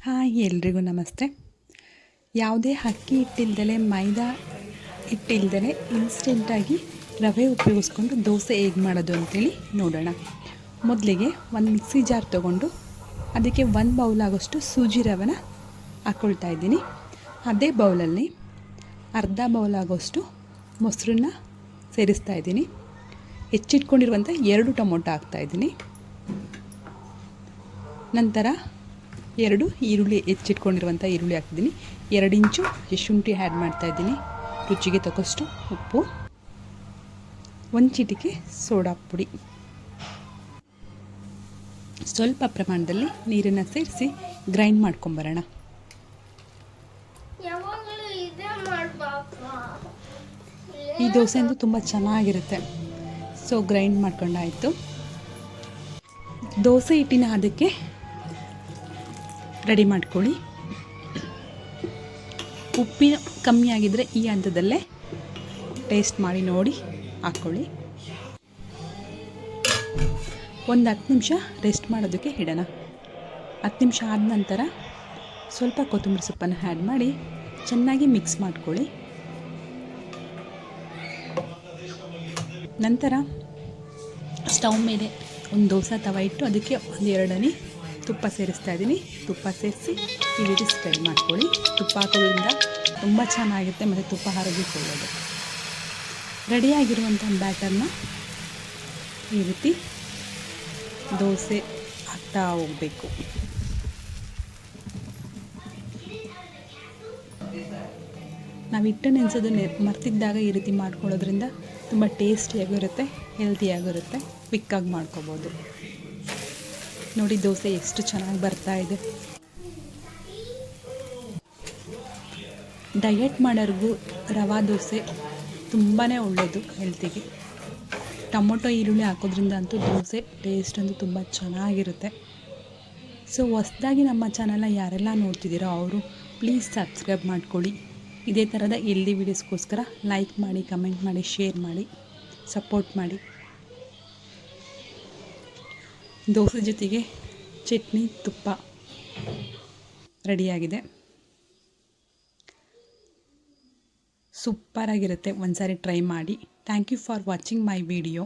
Hi ಎಲ್ರಿಗೂ ನಮಸ್ತೆ. ಯಾವುದೇ ಅಕ್ಕಿ ಹಿಟ್ಟಿಲ್ದಲೆ ಮೈದಾ ಹಿಟ್ಟಿಲ್ದಲೆ ಇನ್ಸ್ಟೆಂಟಾಗಿ ರವೆ ಉಪಯೋಗಿಸ್ಕೊಂಡು ದೋಸೆ ಹೇಗೆ ಮಾಡೋದು ಅಂತೇಳಿ ನೋಡೋಣ. ಮೊದಲಿಗೆ ಒಂದು ಮಿಕ್ಸಿ ಜಾರ್ ತೊಗೊಂಡು ಅದಕ್ಕೆ 1 ಬೌಲ್ ಆಗೋಷ್ಟು ಸೂಜಿ ರವೆನ ಹಾಕ್ಕೊಳ್ತಾ ಇದ್ದೀನಿ. ಅದೇ ಬೌಲಲ್ಲಿ ಅರ್ಧ ಬೌಲ್ ಆಗೋಷ್ಟು ಮೊಸರನ್ನ ಸೇರಿಸ್ತಾ ಇದ್ದೀನಿ. ಹೆಚ್ಚಿಟ್ಕೊಂಡಿರುವಂಥ 2 ಟೊಮೊಟೊ ಹಾಕ್ತಾಯಿದ್ದೀನಿ. ನಂತರ 2 ಈರುಳ್ಳಿ ಹೆಚ್ಚಿಟ್ಕೊಂಡಿರುವಂಥ ಈರುಳ್ಳಿ ಹಾಕ್ತಿದ್ದೀನಿ. 2 ಇಂಚು ಶುಂಠಿ ಆ್ಯಡ್ ಮಾಡ್ತಾಯಿದ್ದೀನಿ. ರುಚಿಗೆ ತಕ್ಕಷ್ಟು ಉಪ್ಪು, 1 ಚಿಟಿಕೆ ಸೋಡಾ ಪುಡಿ, ಸ್ವಲ್ಪ ಪ್ರಮಾಣದಲ್ಲಿ ನೀರನ್ನು ಸೇರಿಸಿ ಗ್ರೈಂಡ್ ಮಾಡ್ಕೊಂಬರೋಣ. ಈ ದೋಸೆ ಅಂತೂ ತುಂಬ ಚೆನ್ನಾಗಿರುತ್ತೆ. So grind ಮಾಡ್ಕೊಂಡಾಯಿತು. ದೋಸೆ ಹಿಟ್ಟಿನ ಅದಕ್ಕೆ ರೆಡಿ ಮಾಡ್ಕೊಳ್ಳಿ. ಉಪ್ಪಿನ ಕಮ್ಮಿ ಆಗಿದ್ದರೆ ಈ ಹಂತದಲ್ಲೇ ಟೇಸ್ಟ್ ಮಾಡಿ ನೋಡಿ ಹಾಕ್ಕೊಳ್ಳಿ. ಒಂದು 10 ನಿಮಿಷ ರೆಸ್ಟ್ ಮಾಡೋದಕ್ಕೆ ಇಡೋಣ. 10 ನಿಮಿಷ ಆದ ನಂತರ ಸ್ವಲ್ಪ ಕೊತ್ತಂಬರಿ ಸೊಪ್ಪನ್ನು ಆ್ಯಡ್ ಮಾಡಿ ಚೆನ್ನಾಗಿ ಮಿಕ್ಸ್ ಮಾಡ್ಕೊಳ್ಳಿ. ನಂತರ ಸ್ಟವ್ ಮೇಲೆ ಒಂದು ದೋಸೆ ತವ ಇಟ್ಟು ಅದಕ್ಕೆ 1-2 ಹನಿ ತುಪ್ಪ ಸೇರಿಸ್ತಾ ಇದ್ದೀನಿ. ತುಪ್ಪ ಸೇರಿಸಿ ಈ ರೀತಿ ಸ್ಪ್ರೆಡ್ ಮಾಡ್ಕೊಳ್ಳಿ. ತುಪ್ಪ ಹಾಕೋದ್ರಿಂದ ತುಂಬ ಚೆನ್ನಾಗಿರುತ್ತೆ ಮತ್ತು ತುಪ್ಪ ಆರೋಗ್ಯಕ್ಕೆ ಒಳ್ಳೆಯದು. ರೆಡಿಯಾಗಿರುವಂಥ ಬ್ಯಾಟರ್ನ ಈ ರೀತಿ ದೋಸೆ ಹಾಕ್ತಾ ಹೋಗಬೇಕು. ನಾವು ಹಿಟ್ಟು ನೆನೆಸೋದನ್ನು ಮರ್ತಿದ್ದಾಗ ಈ ರೀತಿ ಮಾಡ್ಕೊಳ್ಳೋದ್ರಿಂದ ತುಂಬ ಟೇಸ್ಟಿಯಾಗಿರುತ್ತೆ, ಹೆಲ್ತಿಯಾಗಿರುತ್ತೆ, ಕ್ವಿಕ್ಕಾಗಿ ಮಾಡ್ಕೋಬೋದು. ನೋಡಿ ದೋಸೆ ಎಷ್ಟು ಚೆನ್ನಾಗಿ ಬರ್ತಾ ಇದೆ. ಡಯಟ್ ಮಾಡೋರಿಗೂ ರವಾ ದೋಸೆ ತುಂಬಾ ಒಳ್ಳೆಯದು ಹೆಲ್ತಿಗೆ. ಟೊಮೊಟೊ ಈರುಳ್ಳಿ ಹಾಕೋದ್ರಿಂದ ಅಂತೂ ದೋಸೆ ಟೇಸ್ಟ್ ಅಂತೂ ತುಂಬ ಚೆನ್ನಾಗಿರುತ್ತೆ. ಸೊ ಹೊಸದಾಗಿ ನಮ್ಮ ಚಾನಲ್ನ ಯಾರೆಲ್ಲ ನೋಡ್ತಿದ್ದೀರೋ ಅವರು ಪ್ಲೀಸ್ ಸಬ್ಸ್ಕ್ರೈಬ್ ಮಾಡ್ಕೊಳ್ಳಿ. ಇದೇ ಥರದ ಹೆಲ್ದಿ ವೀಡಿಯೋಸ್ಗೋಸ್ಕರ ಲೈಕ್ ಮಾಡಿ, ಕಮೆಂಟ್ ಮಾಡಿ, ಶೇರ್ ಮಾಡಿ, ಸಪೋರ್ಟ್ ಮಾಡಿ. ದೋಸೆ ಜೊತೆಗೆ ಚಟ್ನಿ, ತುಪ್ಪ ರೆಡಿಯಾಗಿದೆ. ಸೂಪರಾಗಿರುತ್ತೆ. ಒಂದು ಸಾರಿ ಟ್ರೈ ಮಾಡಿ. Thank you for watching my video.